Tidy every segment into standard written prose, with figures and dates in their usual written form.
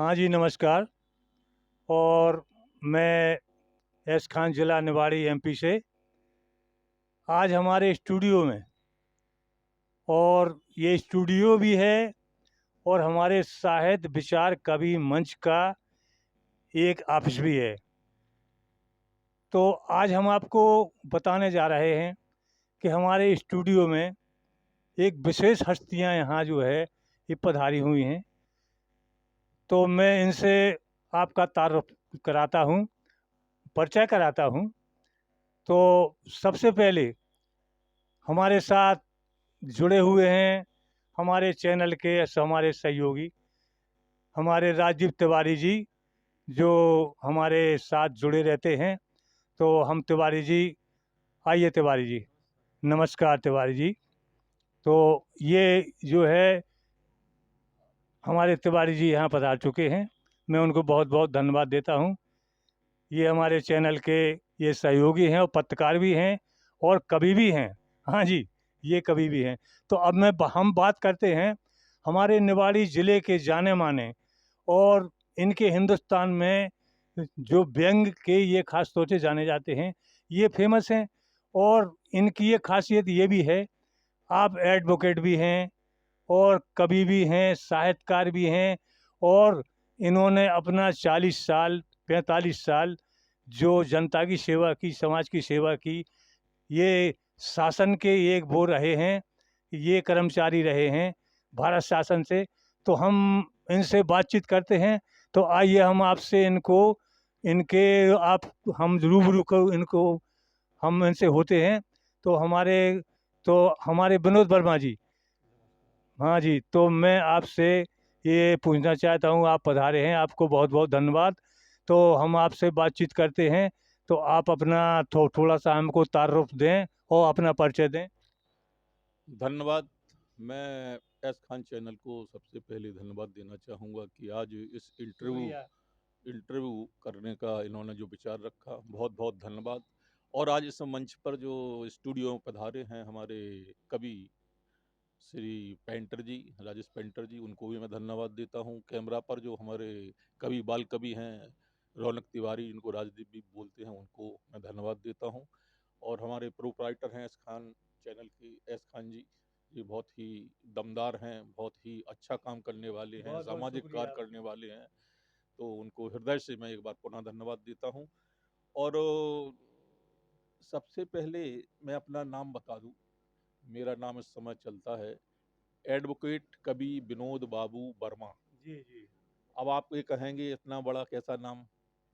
हाँ जी, नमस्कार। और मैं एस खान, ज़िला निवाड़ी, एमपी से। आज हमारे स्टूडियो में, और ये स्टूडियो भी है और हमारे साहित्य विचार कवि मंच का एक ऑफिस भी है। तो आज हम आपको बताने जा रहे हैं कि हमारे स्टूडियो में एक विशेष हस्तियां यहाँ जो है ये पधारी हुई हैं। तो मैं इनसे आपका तारुफ कराता हूँ, परिचय कराता हूँ। तो सबसे पहले हमारे साथ जुड़े हुए हैं हमारे चैनल के हमारे सहयोगी, हमारे राजीव तिवारी जी, जो हमारे साथ जुड़े रहते हैं। तो हम तिवारी जी, आइए तिवारी जी। नमस्कार तिवारी जी। तो ये जो है हमारे तिवारी जी यहाँ पधार चुके हैं। मैं उनको बहुत बहुत धन्यवाद देता हूँ। ये हमारे चैनल के ये सहयोगी हैं और पत्रकार भी हैं और कवि भी हैं। हाँ जी, ये कवि भी हैं। तो अब हम बात करते हैं हमारे निवाड़ी ज़िले के जाने माने और इनके हिंदुस्तान में जो व्यंग के ये खास तौर से जाने जाते हैं, ये फेमस हैं। और इनकी ये खासियत ये भी है, आप एडवोकेट भी हैं और कवि भी हैं, साहित्यकार भी हैं। और इन्होंने अपना 40 साल 45 साल जो जनता की सेवा की, समाज की सेवा की, ये शासन के एक वो रहे हैं, ये कर्मचारी रहे हैं भारत शासन से। तो हम इनसे बातचीत करते हैं। तो आइए हम आपसे इनको इनके आप हम रूबरू को इनको हम इनसे होते हैं। तो हमारे विनोद वर्मा जी। हाँ जी, तो मैं आपसे ये पूछना चाहता हूँ, आप पधारे हैं, आपको बहुत बहुत धन्यवाद। तो हम आपसे बातचीत करते हैं। तो आप अपना थोड़ा सा हमको तारुफ दें और अपना परिचय दें। धन्यवाद। मैं एस खान चैनल को सबसे पहले धन्यवाद देना चाहूँगा कि आज इस इंटरव्यू शुक्रिया। इंटरव्यू करने का इन्होंने जो विचार रखा, बहुत बहुत धन्यवाद। और आज इस मंच पर जो स्टूडियो में पधारे हैं हमारे कवि श्री पेंटर जी, राजेश पेंटर जी, उनको भी मैं धन्यवाद देता हूँ। कैमरा पर जो हमारे कवि बाल कवि हैं रौनक तिवारी, जिनको राजदीप भी बोलते हैं, उनको मैं धन्यवाद देता हूँ। और हमारे प्रोप्राइटर हैं एस खान चैनल की, एस खान जी, ये बहुत ही दमदार हैं, बहुत ही अच्छा काम करने वाले हैं, बहुत बहुत सामाजिक शुक्रिया कार्य करने आपका। वाले हैं। तो उनको हृदय से मैं एक बार पुनः धन्यवाद देता हूँ। और सबसे पहले मैं अपना नाम बता दूं। मेरा नाम इस समय चलता है एडवोकेट कवि विनोद बाबू वर्मा। जी जी। अब आप ये कहेंगे इतना बड़ा कैसा नाम,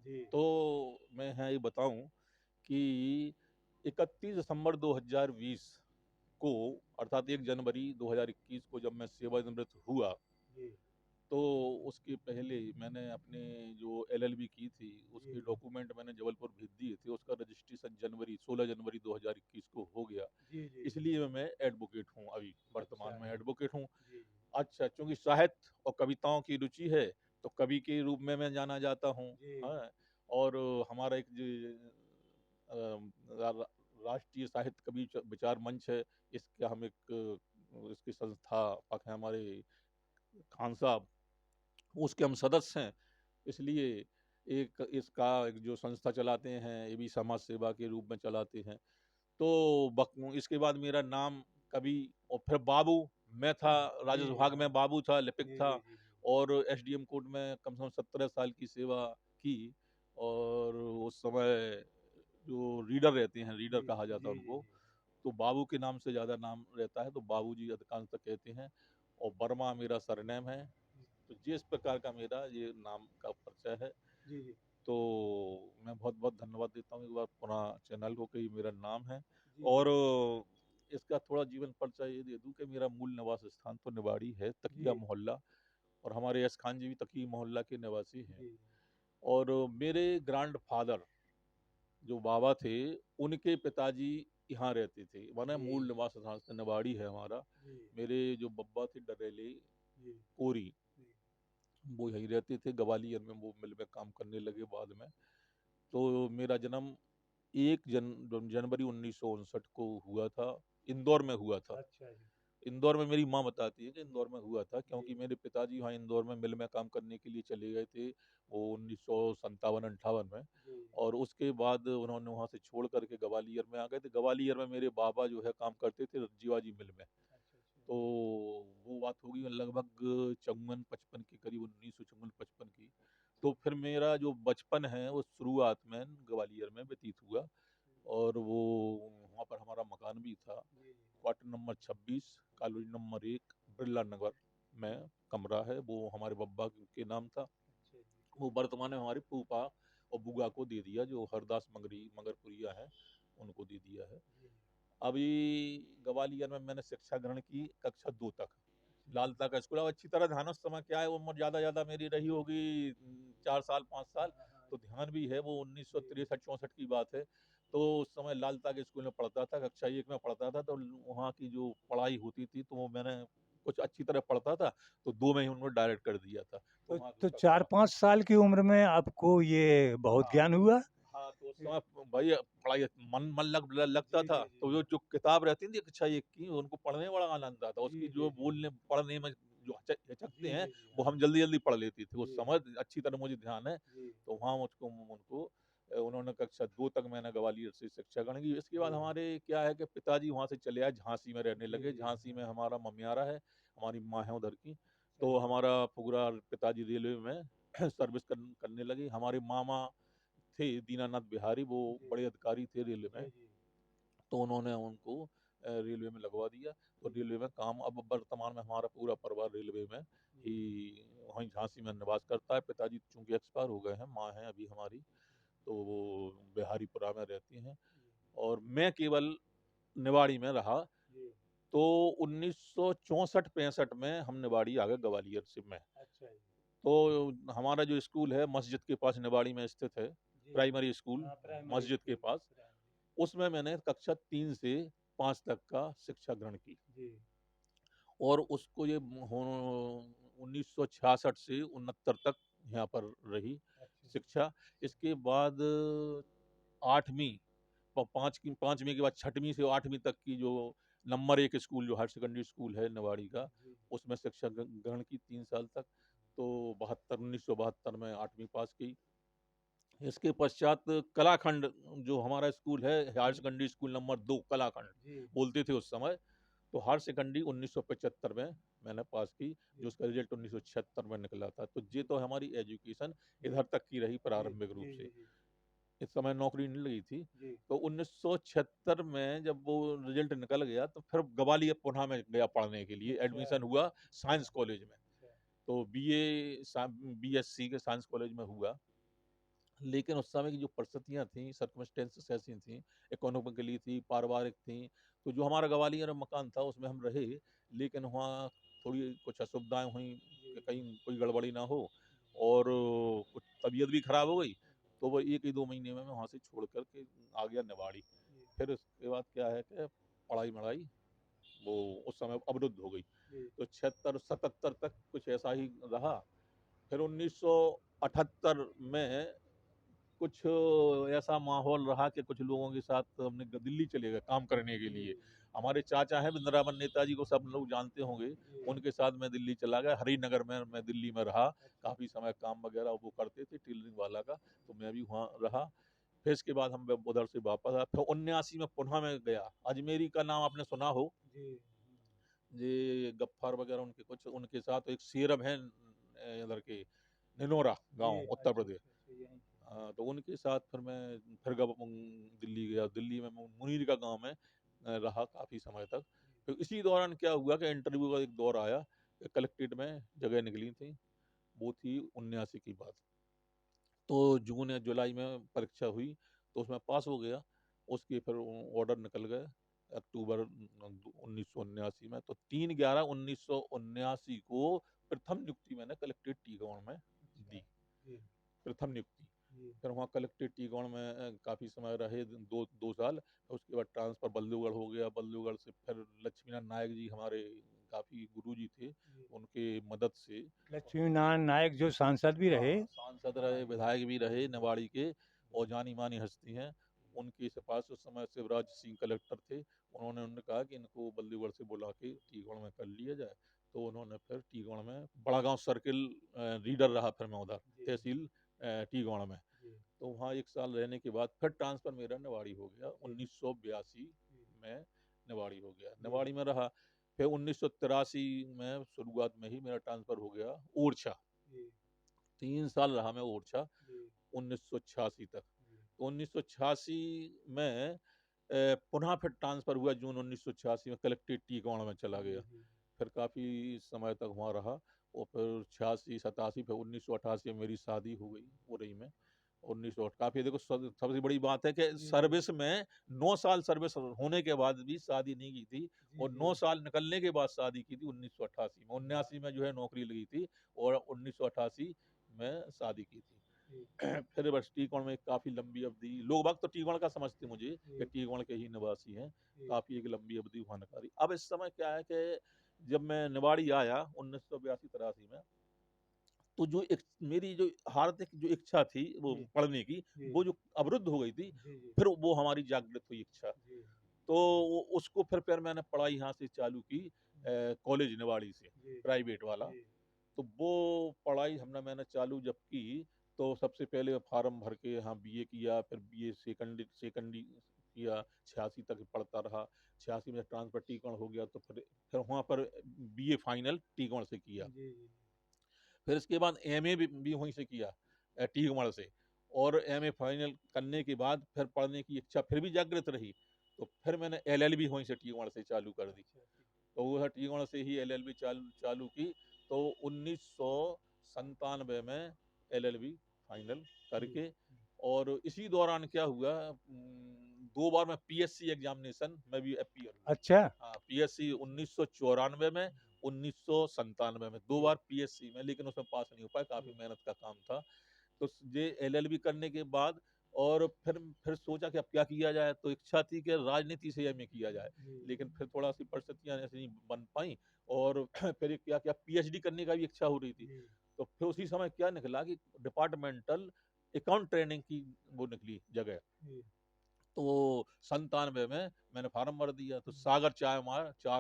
जी तो मैं है ये बताऊं कि 31 दिसंबर 2020 को, अर्थात 1 जनवरी 2021 को जब मैं सेवानिवृत्त हुआ, जी तो उसके पहले मैंने अपने जो एलएलबी की थी जी उसके जी डॉक्यूमेंट मैंने जबलपुर भेज दिए थे। उसका रजिस्ट्रेशन 16 जनवरी 2021 को हो गया। जी जी जी। इसलिए मैं एडवोकेट हूँ, अभी वर्तमान अच्छा। में एडवोकेट हूँ। जी जी अच्छा, चूंकि साहित्य और कविताओं की रुचि है तो कवि के रूप में मैं जाना जाता हूँ। जी हाँ। और हमारा एक राष्ट्रीय साहित्य कवि विचार मंच है, इसका हम एक इसके संस्थापक हैं हमारे खान साहब, उसके हम सदस्य हैं। इसलिए एक इसका एक जो संस्था चलाते हैं, ये भी समाज सेवा के रूप में चलाते हैं। तो इसके बाद मेरा नाम कवि, और फिर बाबू, मैं था जी राजस्व जी। विभाग में, बाबू था, लिपिक जी था। जी जी जी। और एसडीएम कोर्ट में कम से कम 17 साल की सेवा की। और उस समय जो रीडर रहते हैं, रीडर जी कहा जाता जी है जी उनको, जी। तो बाबू के नाम से ज़्यादा नाम रहता है, तो बाबू जी अधिकांश तक कहते हैं। और वर्मा मेरा सरनेम है। तो जिस प्रकार का मेरा ये नाम का परिचय है। जी जी तो मैं बहुत बहुत धन्यवाद देता हूँ एक बार पुनः चैनल को कि मेरा नाम है। जी और जी इसका थोड़ा जीवन परिचय ये दे दूं कि मेरा मूल निवास स्थान तो निवाड़ी है, तकिया जी मोहल्ला। और हमारे एस खान जी भी तकी मोहल्ला के निवासी हैं। जी। और मेरे ग्रैंड फादर जो बाबा थे, उनके पिताजी यहाँ रहते थे, माने जी मूल निवास स्थान से निवाड़ी है हमारा। जी मेरे जो बब्बा थे डरेले जी कोरी, जी। वो यहीं रहते थे, ग्वालियर में वो मिल में काम करने लगे बाद में। तो मेरा जन्म 1 जनवरी 1959 को हुआ था, इंदौर में हुआ था। अच्छा जी। इंदौर में मेरी माँ बताती है कि इंदौर में हुआ था, क्योंकि मेरे पिताजी वहाँ इंदौर में मिल में काम करने के लिए चले गए थे, वो 1957-58 में। और उसके बाद उन्होंने वहाँ से छोड़ करके ग्वालियर में आ गए थे। ग्वालियर में मेरे बाबा जो है काम करते थे जीवाजी मिल में। तो वो बात होगी लगभग 54-55 के करीब, 1954-55 की। तो फिर मेरा जो बचपन है वो शुरुआत में ग्वालियर में व्यतीत हुआ, और वो वहाँ पर हमारा मकान भी था, quarter number 26, colony number 1, Birla Nagar में कमरा है, वो हमारे बब्बा के नाम था। वो वर्तमान में हमारे फूफा और बुआ को दे दिया, जो हरदास मगरपुरिया है, उनको दे दिया है। अभी ग्वालियर में मैंने शिक्षा ग्रहण की कक्षा 2 तक, लालता का स्कूल। अब अच्छी तरह ध्यान उस समय क्या है, वो उम्र ज्यादा मेरी रही होगी 4 साल 5 साल, तो ध्यान भी है, वो 1963-64 की बात है। तो उस समय लालता के स्कूल में पढ़ता था, कक्षा 1 में पढ़ता था। तो वहाँ की जो पढ़ाई होती थी, तो वो मैंने कुछ अच्छी तरह पढ़ता था, तो 2 में ही उन्होंने डायरेक्ट कर दिया था। तो तो वहाँ की तो कक्षा, 4-5 साल की उम्र में आपको ये बहुत हाँ ज्ञान हुआ? हाँ, तो उस समय भाई पढ़ाई मन लगता था। तो जो जो किताब रहती थी कक्षा 1 की, उनको पढ़ने में बड़ा आनंद आता। उसकी जो बोलने पढ़ने में जो हिचकते हैं, वो हम जल्दी जल्दी पढ़ लेते थे उस समय, अच्छी तरह मुझे ध्यान है। तो वहाँ मुझको उनको उन्होंने कक्षा 2 तक मैंने ग्वालियर से शिक्षा ग्रहण की। इसके बाद हमारे क्या है कि पिताजी वहाँ से चले आए, झांसी में रहने लगे। झांसी में हमारा ममियारा है, हमारी माँ है उधर की। तो हमारा पूरा पिताजी रेलवे में सर्विस करने लगे। हमारे मामा थे दीनानाथ बिहारी, वो बड़े अधिकारी थे रेलवे में। तो उन्होंने उनको रेलवे में लगवा दिया। तो रेलवे में काम, अब वर्तमान में हमारा पूरा परिवार रेलवे में ही वहीं झांसी में निवास करता है। पिताजी चूंकि एक्सपायर हो गए हैं, माँ है अभी हमारी, तो वो बिहारीपुरा में रहती हैं, और मैं केवल निवाड़ी में रहा। तो 1964-65 में हम निवाड़ी आ गए ग्वालियर से में। तो हमारा जो स्कूल है मस्जिद के पास निवाड़ी में स्थित है, प्राइमरी स्कूल मस्जिद के पास, उसमें मैंने कक्षा 3 से 5 तक का शिक्षा ग्रहण की। और उसको ये 1966 से 69 तक यहाँ पर रही शिक्षा। इसके बाद 8वीं, पाँचवीं के बाद 6वीं से 8वीं तक की जो नंबर 1 स्कूल, जो हायर सेकेंडरी स्कूल है निवाड़ी का, उसमें शिक्षा ग्रहण की 3 साल तक। तो 1972 में 8वीं पास की। इसके पश्चात कलाखंड, जो हमारा स्कूल है higher secondary school number 2 kalakand बोलते थे उस समय, तो हायर सेकेंडरी 1975 में मैंने पास की, जो उसका रिजल्ट 1976 में निकला था। तो ये तो हमारी एजुकेशन इधर तक की रही प्रारंभिक रूप से। इस समय नौकरी नहीं लगी थी। तो 1976 में जब वो रिजल्ट निकल गया, तो फिर ग्वालियर पुनः में गया पढ़ने के लिए, एडमिशन हुआ साइंस कॉलेज में। तो बीएससी के साइंस कॉलेज में हुआ। लेकिन उस समय की जो परिस्थितियाँ थी, सर्कमस्टेंसेस ऐसी थी, इकोनॉमिकली थी, पारिवारिक थी। तो जो हमारा ग्वालियर में मकान था उसमें हम रहे, लेकिन वहाँ थोड़ी कुछ असुविधाएं हुई कि कहीं कोई गड़बड़ी ना हो, और कुछ तबीयत भी खराब हो गई। तो वो 1 ही 2 महीने में मैं वहाँ से छोड़ कर के आ गया निवाड़ी। फिर उसके बाद क्या है कि पढ़ाई वढ़ाई वो उस समय अवरुद्ध हो गई। तो 76-77 तक कुछ ऐसा ही रहा। फिर 1978 में कुछ ऐसा माहौल रहा कि कुछ लोगों के साथ हमने दिल्ली चले गए काम करने के लिए। हमारे चाचा हैं वृंदावन नेताजी को सब लोग जानते होंगे, उनके साथ मैं दिल्ली चला गया। हरिनगर में मैं दिल्ली में रहा काफ़ी समय, काम वगैरह वो करते थे टेलरिंग वाला का, तो मैं भी वहाँ रहा। फिर इसके बाद हम उधर से वापस आए। फिर 79 में पुनः मैं गया। अजमेरी का नाम आपने सुना हो, ये गफ्फार वगैरह उनके कुछ उनके साथ एक सीरम है इधर के निनोरा गांव, उत्तर प्रदेश। तो उनके साथ फिर मैं दिल्ली गया। दिल्ली में मुनीर का गांव में रहा काफ़ी समय तक। तो इसी दौरान क्या हुआ कि इंटरव्यू का एक दौर आया, कलेक्ट्रेट में जगह निकली थी, वो थी 79 की बात। तो जून या जुलाई में परीक्षा हुई, तो उसमें पास हो गया। उसके फिर ऑर्डर निकल गए अक्टूबर 1979 में। तो 3/11/1979 को प्रथम नियुक्ति मैंने कलेक्ट्रेट टीकमगढ़ में दी, प्रथम नियुक्ति। फिर वहाँ कलेक्ट्रेट टीकमगढ़ में काफ़ी समय रहे, 2 साल। उसके बाद ट्रांसफ़र बल्लूगढ़ हो गया। बल्लूगढ़ से फिर लक्ष्मीनारायण नायक जी हमारे काफ़ी गुरु जी थे, उनके मदद से लक्ष्मीनारायण नायक जो सांसद भी रहे। सांसद रहे, विधायक भी रहे निवाड़ी के, और जानी मानी हस्ती हैं। उनके पास उस समय शिवराज सिंह कलेक्टर थे। उन्होंने कहा कि इनको बल्लीगढ़ से बुला के टीगौड़ में कर लिया जाए। तो उन्होंने फिर टीगौड़ में बड़ागांव सर्किल रीडर रहा फिर मैं उधर तहसील टीगौड़ में। तो वहाँ 1 साल रहने के बाद फिर ट्रांसफ़र मेरा निवाड़ी हो गया। 1982 में निवाड़ी हो गया। निवाड़ी में रहा। फिर 1983 में शुरुआत में ही मेरा ट्रांसफ़र हो गया ओरछा। 3 साल रहा मैं ओरछा 1986 तक। तो 1986 में पुनः फिर ट्रांसफ़र हुआ जून 1986 में कलेक्टेड टीगौड़ में चला गया। फिर काफ़ी समय तक वहाँ रहा और फिर 86-87 फिर 1988 में मेरी शादी हो गई उरई में। 1900 काफ़ी देखो सबसे बड़ी बात है कि सर्विस में 9 साल सर्विस होने के बाद भी शादी नहीं की थी और 9 साल निकलने के बाद शादी की थी 1988 में। 79 में जो है नौकरी लगी थी और 1988 में शादी की थी। फिर बस टीगौड़ में काफ़ी लंबी अवधि लोग बाग तो टीगौड़ का समझते मुझे कि टीगौड़ के ही निवासी हैं। काफ़ी एक लंबी अवधि वहाँ निकाली। अब इस समय क्या है कि जब मैं निवाड़ी आया 1982-83 में, तो जो एक मेरी जो हार्दिक जो इच्छा थी वो पढ़ने की, वो जो अवरुद्ध हो गई थी, फिर वो हमारी जागृत हुई इच्छा। तो उसको फिर मैंने पढ़ाई यहाँ से चालू की कॉलेज निवाड़ी से, प्राइवेट वाला। तो वो पढ़ाई मैंने चालू जब की, तो सबसे पहले फार्म भर के यहाँ बीए किया, फिर बीए सेकंडी किया, 86 तक पढ़ता रहा। 86 में ट्रांसफर टीगौड़ हो गया, तो फिर वहाँ पर बीए फाइनल टीगौड़ से किया। फिर इसके बाद एमए भी वहीं से किया टीगौड़ से। और एमए फाइनल करने के बाद फिर पढ़ने की इच्छा फिर भी जागृत रही, तो फिर मैंने एलएलबी वहीं से टीगौड़ से चालू कर दी। तो वो टीगौड़ से ही एलएलबी चालू की। तो 1997 में एलएलबी फाइनल करके, और इसी दौरान क्या हुआ, 2 बार मैं पीएससी एग्जामिनेशन में भी अपीयर हुआ। अच्छा। हाँ, पीएससी 1994 में, 1997 में 2 बार पीएससी में, लेकिन उसमें पास नहीं हो पाया, काफ़ी मेहनत का काम था। तो ये एलएलबी करने के बाद और फिर सोचा कि अब क्या किया जाए, तो इच्छा थी कि राजनीति से एमए किया जाए, लेकिन फिर थोड़ा सी परिस्थितियाँ ऐसी नहीं बन पाई। और फिर क्या किया, पीएचडी करने का भी इच्छा हो रही थी। तो फिर उसी समय क्या निकला कि डिपार्टमेंटल अकाउंट ट्रेनिंग की वो निकली जगह। तो 97 में मैंने फार्म भर दिया, तो सागर 4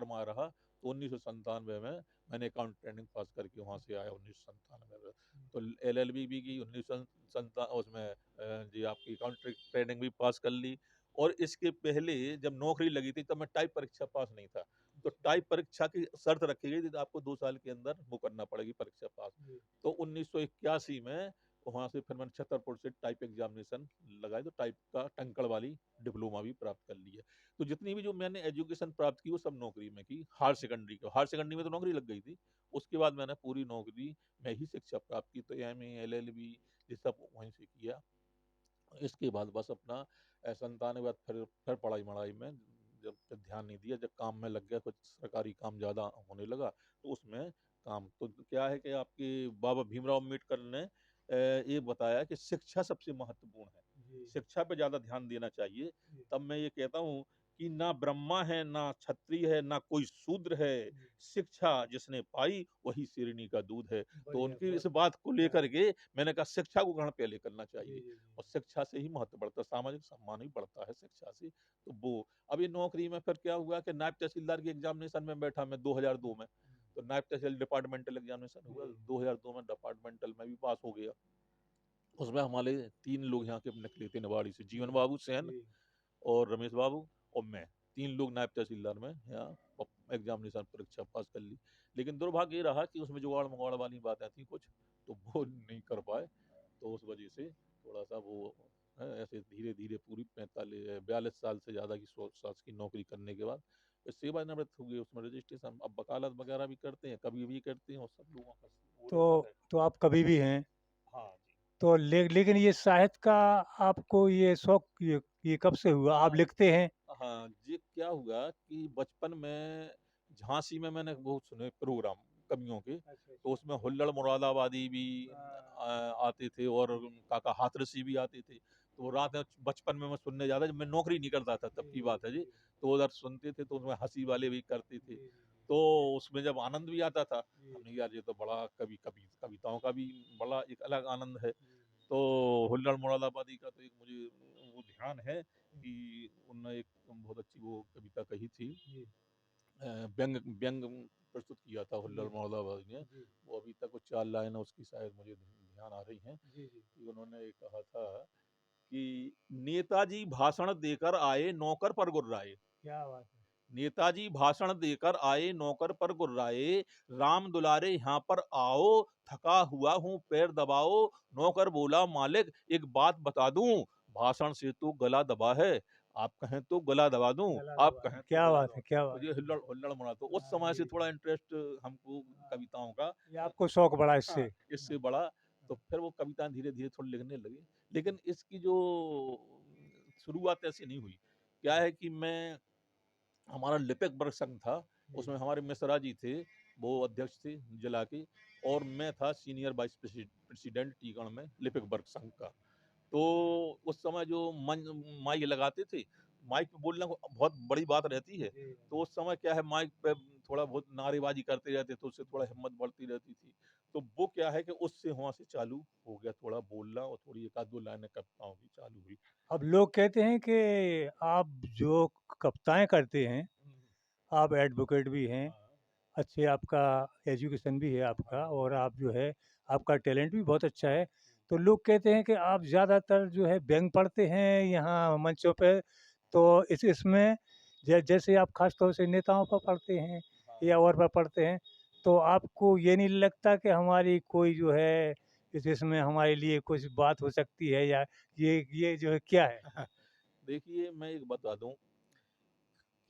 माह रहा। तो 1997 में मैंने अकाउंट ट्रेनिंग पास करके वहाँ से आया 1997 में। तो एलएलबी भी की 1997 उसमें जी आपकी अकाउंट ट्रेनिंग भी पास कर ली। और इसके पहले जब नौकरी लगी थी तब मैं टाइप परीक्षा पास नहीं था। तो टाइप परीक्षा की शर्त रखी गई थी, तो आपको 2 साल के अंदर वो करना पड़ेगी परीक्षा पास। तो 1981 में वहाँ से फिर मैंने छतरपुर से टाइप एग्जामिनेशन लगाई, तो टाइप का टंकड़ वाली डिप्लोमा भी प्राप्त कर ली है। तो जितनी भी जो मैंने एजुकेशन प्राप्त की वो सब नौकरी में की। हायर सेकेंडरी में तो नौकरी लग गई थी। उसके बाद मैंने पूरी नौकरी में ही शिक्षा प्राप्त की, तो एमए एलएलबी ये सब वहीं से किया। इसके बाद बस अपना 97 बाद फिर पढ़ाई में जब फिर ध्यान नहीं दिया, जब काम में लग गया, कुछ सरकारी काम ज़्यादा होने लगा, तो उसमें काम तो क्या है कि आपके बाबा भीमराव अम्बेडकर ने ये बताया कि शिक्षा सबसे महत्वपूर्ण है, शिक्षा पे ज़्यादा ध्यान देना चाहिए। तब मैं ये कहता हूँ कि ना ब्रह्मा है, ना क्षत्रिय है, ना कोई शूद्र है, शिक्षा जिसने पाई वही शेरनी का दूध है। तो उनकी इस बात को लेकर के मैंने कहा शिक्षा को ग्रहण पहले करना चाहिए, और शिक्षा से ही महत्व बढ़ता है, सामाजिक सम्मान ही बढ़ता है शिक्षा से। तो वो अभी नौकरी में फिर क्या हुआ कि नायब तहसीलदार की एग्जामिनेशन में बैठा मैं 2002 में। तो नायब तहसील डिपार्टमेंटल एग्जामिनेशन हुआ 2002 में, डिपार्टमेंटल में भी पास हो गया। उसमें हमारे 3 लोग यहाँ के निकले थे निवाड़ी से, जीवन बाबू सेन और रमेश बाबू और मैं। 3 लोग नायब तहसीलदार में यहाँ एग्जामिनेशन परीक्षा पास कर ली। लेकिन दुर्भाग्य ये रहा कि उसमें जुगाड़ मुगाड़ वाली बातें थी कुछ, तो वो नहीं कर पाए। तो उस वजह से थोड़ा सा वो ऐसे धीरे धीरे पूरी 42 साल से ज़्यादा की साल की नौकरी करने के बाद फिर सेवानिवृत्त हो गए। उसमें रजिस्ट्रेशन अब वकालत वगैरह भी करते हैं, कभी भी करते हैं, और सब लोगों का वो रहता है। तो आप कभी भी हैं। हाँ जी। तो लेकिन ये साहित्य का आपको ये शौक ये कब से हुआ? आप हाँ लिखते हैं? हाँ, ये क्या हुआ कि बचपन में झांसी में मैंने वो सुने प्रोग्राम कवियों के, तो उसमें हुल्लड़ मुरादाबादी भी आते थे, और काका हाथरसी भी आते थे। तो वो रात में बचपन में मैं सुनने जाता, जब मैं नौकरी नहीं करता था तब की बात है जी। तो उधर सुनते थे, तो उसमें हंसी वाले भी करते थे। तो उसमें जब आनंद भी आता था, हमने यार ये तो बड़ा कविताओं का भी बड़ा एक अलग आनंद है। तो हुल्लड़ मुरादाबादी का तो एक मुझे वो ध्यान है कि उन्होंने एक बहुत अच्छी वो कविता कही थी, जी, व्यंग व्यंग प्रस्तुत किया था हुल्लड़ जी, मोहल्लाबाजी ने। जी, वो अभी तक वो 4 लाइनें उसकी शायद मुझे ध्यान आ रही हैं जी, जी। कि उन्होंने ये कहा था कि नेताजी भाषण देकर आए, नौकर पर गुर्राए। क्या बात है! नेताजी भाषण देकर आए, नौकर पर गुर्राए, राम दुलारे यहाँ पर आओ, थका हुआ हूँ पैर दबाओ। नौकर बोला मालिक एक बात बता दूं, भाषण से तो गला दबा है, आप कहें तो गला दबा दूं, गला आप दबा है। कहें तो क्या गला बात दबा। है! क्या तो बात ये है! हुल्लड़ हुल्लड़ मना, तो उस हाँ, समय से जी, थोड़ा जी। इंटरेस्ट हमको हाँ, कविताओं का ये आपको शौक बढ़ा हाँ, इससे। इससे बढ़ा। तो फिर वो कविताएं धीरे धीरे थोड़ी लिखने लगी, लेकिन इसकी जो शुरुआत ऐसी नहीं हुई। क्या है कि मैं, हमारा लिपिक वर्ग संघ था, जी, उसमें हमारे मिश्रा जी थे, वो अध्यक्ष थे जिला के, और मैं था सीनियर वाइस प्रेसिडेंट टीकण में लिपिक वर्ग संघ का। तो उस समय जो माइक लगाते थे, माइक पे बोलना को बहुत बड़ी बात रहती है। जी, तो उस समय क्या है, माइक पे थोड़ा बहुत नारेबाजी करते रहते, तो उससे थोड़ा हिम्मत बढ़ती रहती थी। तो वो क्या है कि उससे वहाँ से चालू हो गया थोड़ा बोलना, और थोड़ी एक आध दो लाइनें कविताओं की चालू हुई। अब लोग कहते हैं कि आप जो कविताएँ करते हैं, आप एडवोकेट भी हैं, हाँ, अच्छे आपका एजुकेशन भी है आपका हाँ, और आप जो है आपका टैलेंट भी बहुत अच्छा है। तो लोग कहते हैं कि आप ज़्यादातर जो है व्यंग पढ़ते हैं यहाँ मंचों पे, तो इसमें जैसे आप ख़ास तौर से नेताओं पर पढ़ते हैं हाँ। या और पर पढ़ते हैं, तो आपको ये नहीं लगता कि हमारी कोई जो है इसमें हमारे लिए कुछ बात हो सकती है या ये जो है क्या है? देखिए, मैं एक बता दूँ,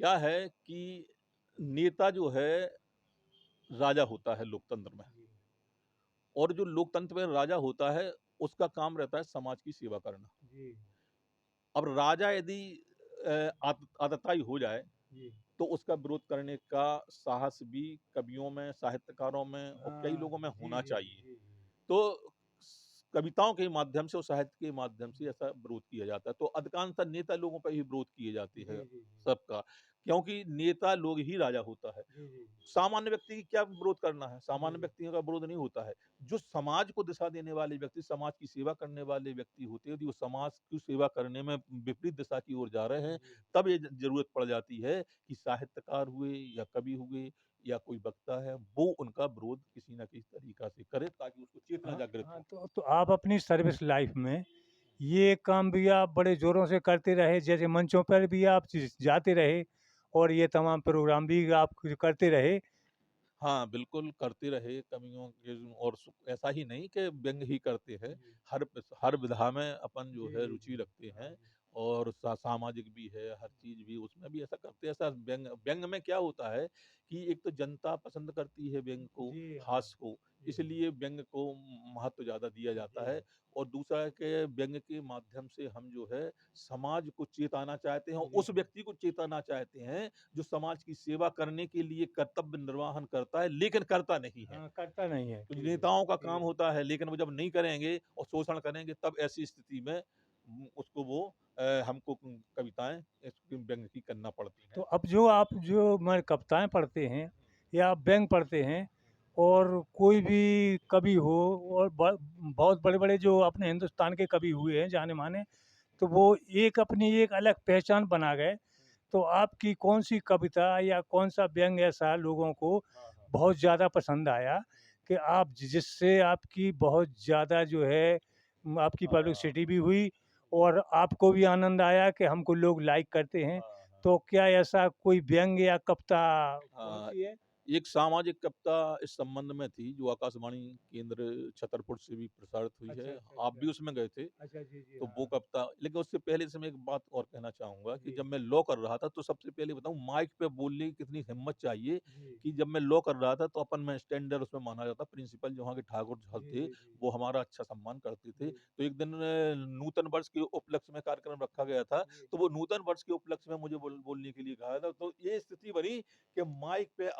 क्या है कि नेता जो है राजा होता है लोकतंत्र में, जी, और जो लोकतंत्र में राजा होता है, उसका काम रहता है समाज की सेवा करना। जी, अब राजा यदि आतताई हो जाए, जी। तो उसका विरोध करने का साहस भी कवियों में, साहित्यकारों में और कई हाँ, लोगों में जी, होना जी, चाहिए। जी, जी। तो कविताओं के माध्यम से और साहित्य के माध्यम से ऐसा विरोध किया जाता है। तो अधिकांशतः नेता लोगों पर ही विरोध किए जाते जी, हैं जी, जी। सबका, क्योंकि नेता लोग ही राजा होता है। जी, जी, सामान्य व्यक्ति की क्या विरोध करना है? जी, सामान्य जी। व्यक्तियों का विरोध नहीं होता है। जो समाज को दिशा देने वाले व्यक्ति, समाज की सेवा करने वाले व्यक्ति होते हैं, यदि वो समाज की सेवा करने में विपरीत दिशा की ओर जा रहे हैं, जी। तब ये ज़रूरत पड़ जाती है कि साहित्यकार हुए या कवि हुए या कोई वक्ता है, वो उनका विरोध किसी न किसी तरीका से करे, ताकि उसको चेतना हाँ, जागृत हाँ, हो। तो आप अपनी सर्विस लाइफ में ये काम भी आप बड़े ज़ोरों से करते रहे, जैसे मंचों पर भी आप जाते रहे और ये तमाम प्रोग्राम भी आप करते रहे। हाँ, बिल्कुल करते रहे कवियों के, और ऐसा ही नहीं कि व्यंग ही करते हैं, जी, हर विधा में अपन जो जी, है जी, रुचि जी। रखते हाँ हैं, जी। और सामाजिक भी है, हर चीज़ भी उसमें भी ऐसा करते हैं। ऐसा व्यंग व्यंग में क्या होता है कि एक तो जनता पसंद करती है व्यंग को, जी, हाँ। हास्य को, जी, इसलिए व्यंग को महत्व ज़्यादा दिया जाता जी। है। और दूसरा है कि व्यंग के माध्यम से हम जो है समाज को चेताना चाहते हैं, और जी, उस व्यक्ति को चेताना चाहते हैं जो समाज की सेवा करने के लिए कर्तव्य निर्वहन करता है, लेकिन करता नहीं है। हाँ, करता नहीं है। तो जी, जी। नेताओं का काम जी। होता है, लेकिन वो जब नहीं करेंगे और शोषण करेंगे, तब ऐसी स्थिति में उसको वो हमको कविताएँ इसकी व्यंग की करना पड़ती तो हैं। अब जो मैं कविताएँ पढ़ते हैं या व्यंग पढ़ते हैं और कोई भी कवि हो और बहुत बड़े-बड़े जो अपने हिंदुस्तान के कवि हुए हैं जाने-माने, तो वो एक अपनी एक अलग पहचान बना गए। तो आपकी कौन-सी कविता या कौन-सा व्यंग ऐसा लोगों को हाँ, हाँ। बहुत ज़्यादा पसंद आया कि आप जिससे आपकी बहुत ज़्यादा जो है आपकी हाँ, पब्लिसिटी भी हुई और आपको भी आनंद आया कि हमको लोग लाइक करते हैं। हाँ, हाँ। तो क्या ऐसा कोई व्यंग या कविता हाँ, कौन-सी है? एक सामाजिक कविता इस संबंध में थी, जो आकाशवाणी केंद्र छतरपुर से भी प्रसारित हुई अच्छा, है। अच्छा, आप अच्छा। भी उसमें गए थे। अच्छा, जी, जी, तो वो हाँ। कविता, लेकिन उससे पहले से मैं एक बात और कहना चाहूँगा कि जी, जब मैं लॉ कर रहा था, तो सबसे पहले बताऊँ, माइक पे बोलने की कितनी हिम्मत चाहिए। जी, कि जब मैं लॉ कर रहा था, तो अपन में स्टैंडर्ड उसमें माना जाता, प्रिंसिपल जो वहाँ के ठाकुर साहब जी, थे, जी, जी, वो हमारा अच्छा सम्मान करते थे। जी, तो एक दिन नूतन वर्ष के उपलक्ष्य में कार्यक्रम रखा गया था, जी। तो वो नूतन वर्ष के उपलक्ष्य में मुझे बोलने के लिए कहा था। तो ये स्थिति बनी कि माइक पे